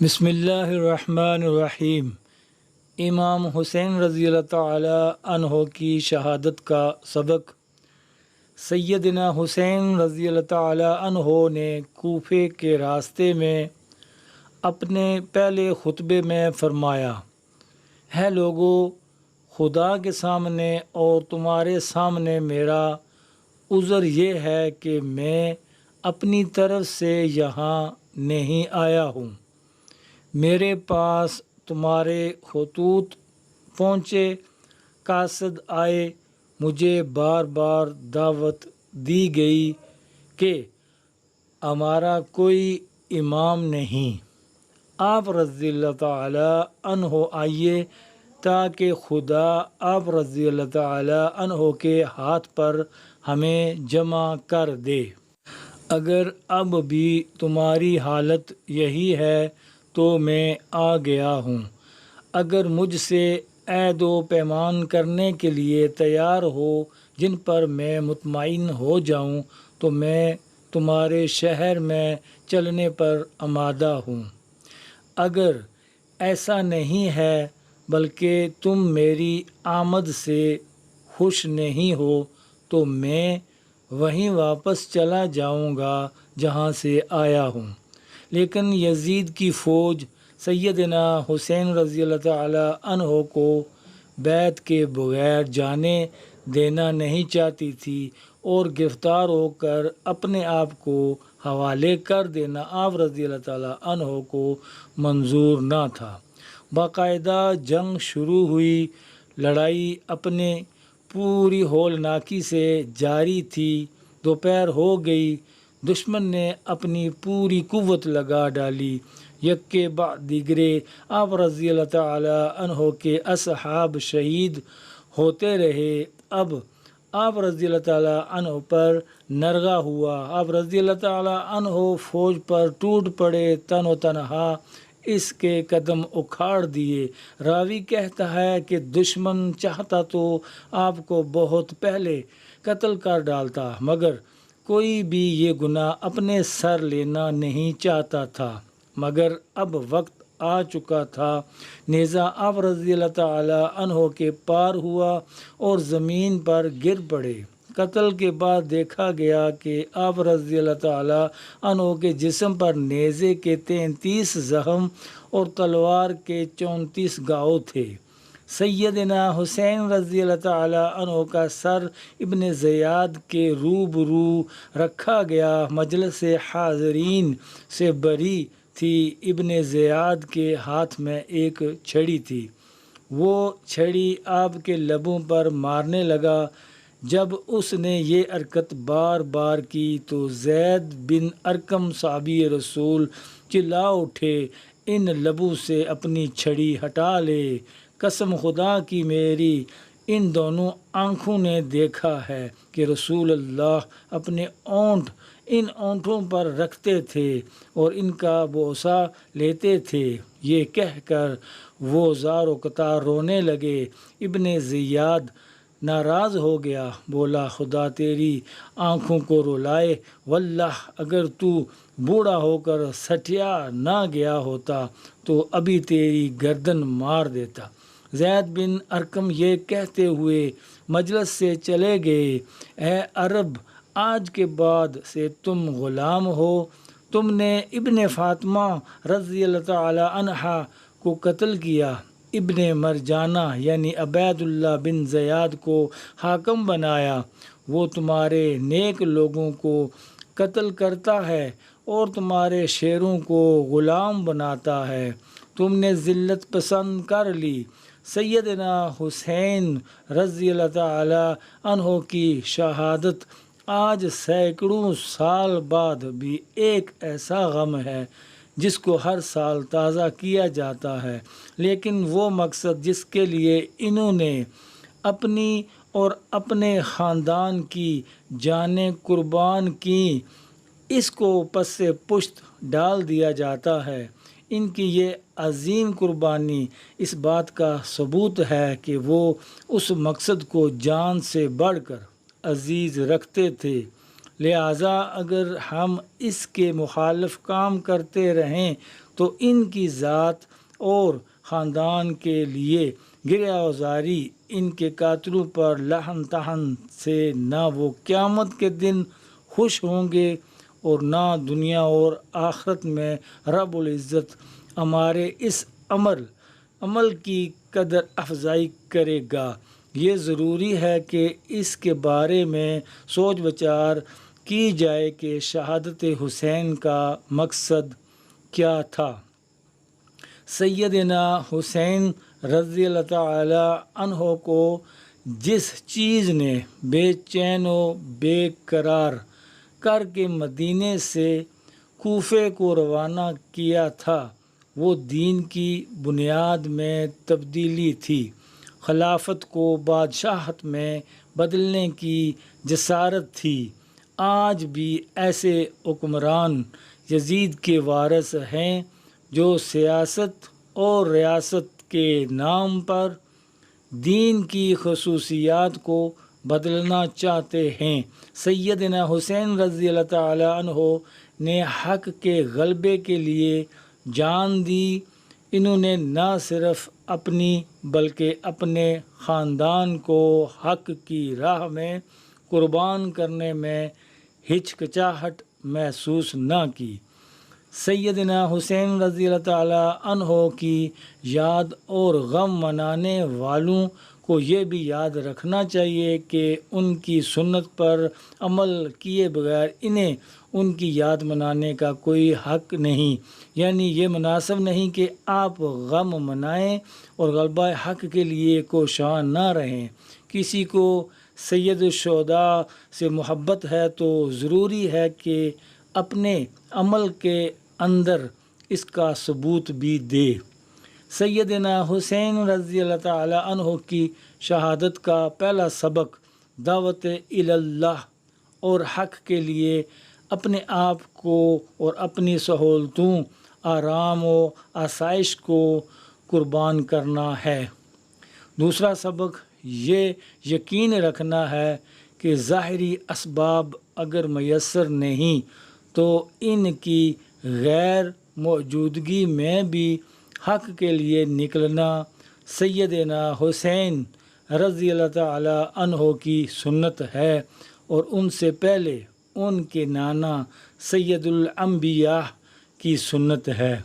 بسم اللہ الرحمن الرحیم۔ امام حسین رضی اللہ تعالی عنہ کی شہادت کا سبق۔ سیدنا حسین رضی اللہ تعالی عنہ نے کوفے کے راستے میں اپنے پہلے خطبے میں فرمایا، ہے لوگو، خدا کے سامنے اور تمہارے سامنے میرا عذر یہ ہے کہ میں اپنی طرف سے یہاں نہیں آیا ہوں۔ میرے پاس تمہارے خطوط پہنچے، قاصد آئے، مجھے بار بار دعوت دی گئی کہ ہمارا کوئی امام نہیں، آپ رضی اللہ تعالی عنہ آئیے تاکہ خدا آپ رضی اللہ تعالی عنہ کے ہاتھ پر ہمیں جمع کر دے۔ اگر اب بھی تمہاری حالت یہی ہے تو میں آ گیا ہوں۔ اگر مجھ سے عہد و پیمان کرنے کے لیے تیار ہو جن پر میں مطمئن ہو جاؤں تو میں تمہارے شہر میں چلنے پر آمادہ ہوں۔ اگر ایسا نہیں ہے بلکہ تم میری آمد سے خوش نہیں ہو تو میں وہیں واپس چلا جاؤں گا جہاں سے آیا ہوں۔ لیکن یزید کی فوج سیدنا حسین رضی اللہ تعالی عنہ کو بیعت کے بغیر جانے دینا نہیں چاہتی تھی اور گرفتار ہو کر اپنے آپ کو حوالے کر دینا آپ رضی اللہ تعالی عنہ کو منظور نہ تھا۔ باقاعدہ جنگ شروع ہوئی، لڑائی اپنے پوری ہولناکی سے جاری تھی۔ دوپہر ہو گئی، دشمن نے اپنی پوری قوت لگا ڈالی، یک کے بعد دیگرے آپ رضی اللہ تعالی عنہ کے اصحاب شہید ہوتے رہے۔ اب آپ رضی اللہ تعالی عنہ پر نرغہ ہوا، آپ رضی اللہ تعالی عنہ فوج پر ٹوٹ پڑے، تن و تنہا اس کے قدم اکھاڑ دیے۔ راوی کہتا ہے کہ دشمن چاہتا تو آپ کو بہت پہلے قتل کر ڈالتا، مگر کوئی بھی یہ گناہ اپنے سر لینا نہیں چاہتا تھا، مگر اب وقت آ چکا تھا۔ نیزہ آپ رضی اللہ تعالی عنہ کے پار ہوا اور زمین پر گر پڑے۔ قتل کے بعد دیکھا گیا کہ آپ رضی اللہ تعالی عنہ کے جسم پر نیزے کے 33 زخم اور تلوار کے 34 گھاؤ تھے۔ سیدنا حسین رضی اللہ تعالی عنہ کا سر ابن زیاد کے روبرو رکھا گیا۔ مجلس حاضرین سے بری تھی۔ ابن زیاد کے ہاتھ میں ایک چھڑی تھی، وہ چھڑی آپ کے لبوں پر مارنے لگا۔ جب اس نے یہ حرکت بار بار کی تو زید بن ارقم صحابی رسول چلا اٹھے، ان لبوں سے اپنی چھڑی ہٹا لے، قسم خدا کی میری ان دونوں آنکھوں نے دیکھا ہے کہ رسول اللہ اپنے اونٹ ان اونٹوں پر رکھتے تھے اور ان کا بوسہ لیتے تھے۔ یہ کہہ کر وہ زار و قطار رونے لگے۔ ابن زیاد ناراض ہو گیا، بولا خدا تیری آنکھوں کو رلائے، واللہ اگر تو بوڑھا ہو کر سٹیا نہ گیا ہوتا تو ابھی تیری گردن مار دیتا۔ زید بن ارقم یہ کہتے ہوئے مجلس سے چلے گئے، اے عرب، آج کے بعد سے تم غلام ہو۔ تم نے ابن فاطمہ رضی اللہ تعالی عنہ کو قتل کیا، ابن مرجانہ یعنی عبید اللہ بن زیاد کو حاکم بنایا، وہ تمہارے نیک لوگوں کو قتل کرتا ہے اور تمہارے شیروں کو غلام بناتا ہے۔ تم نے ذلت پسند کر لی۔ سیدنا حسین رضی اللہ تعالی عنہ کی شہادت آج سینکڑوں سال بعد بھی ایک ایسا غم ہے جس کو ہر سال تازہ کیا جاتا ہے، لیکن وہ مقصد جس کے لیے انہوں نے اپنی اور اپنے خاندان کی جانیں قربان کیں، اس کو پس پشت ڈال دیا جاتا ہے۔ ان کی یہ عظیم قربانی اس بات کا ثبوت ہے کہ وہ اس مقصد کو جان سے بڑھ کر عزیز رکھتے تھے، لہٰذا اگر ہم اس کے مخالف کام کرتے رہیں تو ان کی ذات اور خاندان کے لیے گریہ وزاری ان کے قاتلوں پر لہن تہن سے نہ وہ قیامت کے دن خوش ہوں گے اور نہ دنیا اور آخرت میں رب العزت ہمارے اس عمل کی قدر افزائی کرے گا۔ یہ ضروری ہے کہ اس کے بارے میں سوچ بچار کی جائے کہ شہادت حسین کا مقصد کیا تھا۔ سیدنا حسین رضی اللہ تعالی عنہ کو جس چیز نے بے چین و بے قرار کر کے مدینے سے کوفے کو روانہ کیا تھا وہ دین کی بنیاد میں تبدیلی تھی، خلافت کو بادشاہت میں بدلنے کی جسارت تھی۔ آج بھی ایسے حکمران یزید کے وارث ہیں جو سیاست اور ریاست کے نام پر دین کی خصوصیات کو بدلنا چاہتے ہیں۔ سیدنا حسین رضی اللہ تعالی عنہ نے حق کے غلبے کے لیے جان دی۔ انہوں نے نہ صرف اپنی بلکہ اپنے خاندان کو حق کی راہ میں قربان کرنے میں ہچکچاہٹ محسوس نہ کی۔ سیدنا حسین رضی اللہ تعالی عنہ کی یاد اور غم منانے والوں کو یہ بھی یاد رکھنا چاہیے کہ ان کی سنت پر عمل کیے بغیر انہیں ان کی یاد منانے کا کوئی حق نہیں، یعنی یہ مناسب نہیں کہ آپ غم منائیں اور غلبہ حق کے لیے کوشاں نہ رہیں۔ کسی کو سید الشہداء سے محبت ہے تو ضروری ہے کہ اپنے عمل کے اندر اس کا ثبوت بھی دے۔ سیدنا حسین رضی اللہ تعالی عنہ کی شہادت کا پہلا سبق دعوت اللہ اور حق کے لیے اپنے آپ کو اور اپنی سہولتوں، آرام و آسائش کو قربان کرنا ہے۔ دوسرا سبق یہ یقین رکھنا ہے کہ ظاہری اسباب اگر میسر نہیں تو ان کی غیر موجودگی میں بھی حق کے لیے نکلنا سیدنا حسین رضی اللہ تعالی عنہ کی سنت ہے اور ان سے پہلے ان کے نانا سید الانبیاء کی سنت ہے۔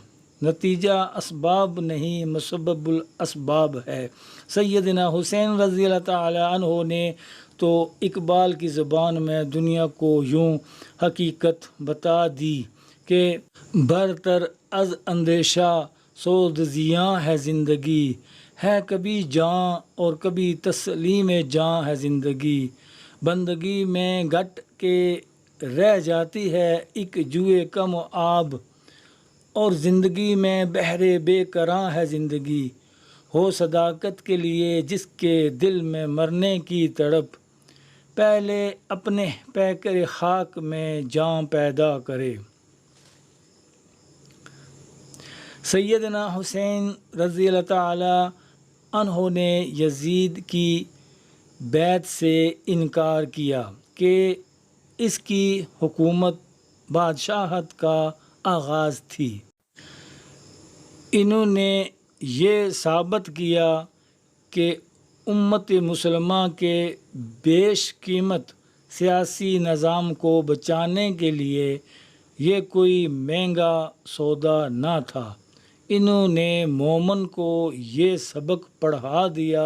نتیجہ اسباب نہیں مسبب الاسباب ہے۔ سیدنا حسین رضی اللہ تعالی عنہ نے تو اقبال کی زبان میں دنیا کو یوں حقیقت بتا دی کہ برتر از اندیشہ سود زیاں ہے زندگی، ہے کبھی جاں اور کبھی تسلیم جاں ہے زندگی، بندگی میں گھٹ کے رہ جاتی ہے ایک جوئے کم و آب، اور زندگی میں بحر بے کراں ہے زندگی، ہو صداقت کے لیے جس کے دل میں مرنے کی تڑپ، پہلے اپنے پیکر خاک میں جاں پیدا کرے۔ سیدنا حسین رضی اللہ تعالی عنہ نے یزید کی بیعت سے انکار کیا کہ اس کی حکومت بادشاہت کا آغاز تھی۔ انہوں نے یہ ثابت کیا کہ امت مسلمہ کے بیش قیمت سیاسی نظام کو بچانے کے لیے یہ کوئی مہنگا سودا نہ تھا۔ انہوں نے مومن کو یہ سبق پڑھا دیا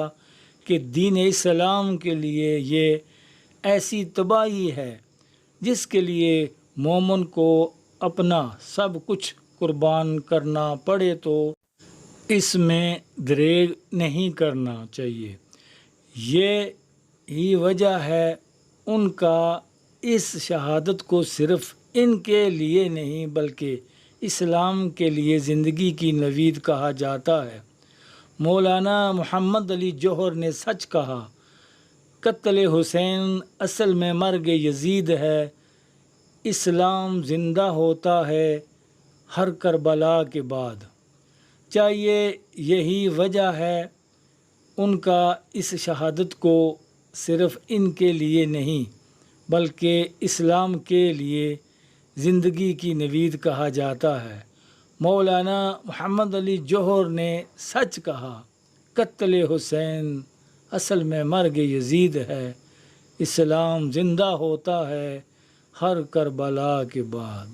کہ دین اسلام کے لیے یہ ایسی تباہی ہے جس کے لیے مومن کو اپنا سب کچھ قربان کرنا پڑے تو اس میں دریغ نہیں کرنا چاہیے۔ یہ ہی وجہ ہے ان کا اس شہادت کو صرف ان کے لیے نہیں بلکہ اسلام کے لیے زندگی کی نوید کہا جاتا ہے۔ مولانا محمد علی جوہر نے سچ کہا، قتل حسین اصل میں مرگ یزید ہے، اسلام زندہ ہوتا ہے ہر کربلا کے بعد۔ چاہیے یہی وجہ ہے ان کا اس شہادت کو صرف ان کے لیے نہیں بلکہ اسلام کے لیے زندگی کی نوید کہا جاتا ہے۔ مولانا محمد علی جوہر نے سچ کہا، قتل حسین اصل میں مرگ یزید ہے، اسلام زندہ ہوتا ہے ہر کربلا کے بعد۔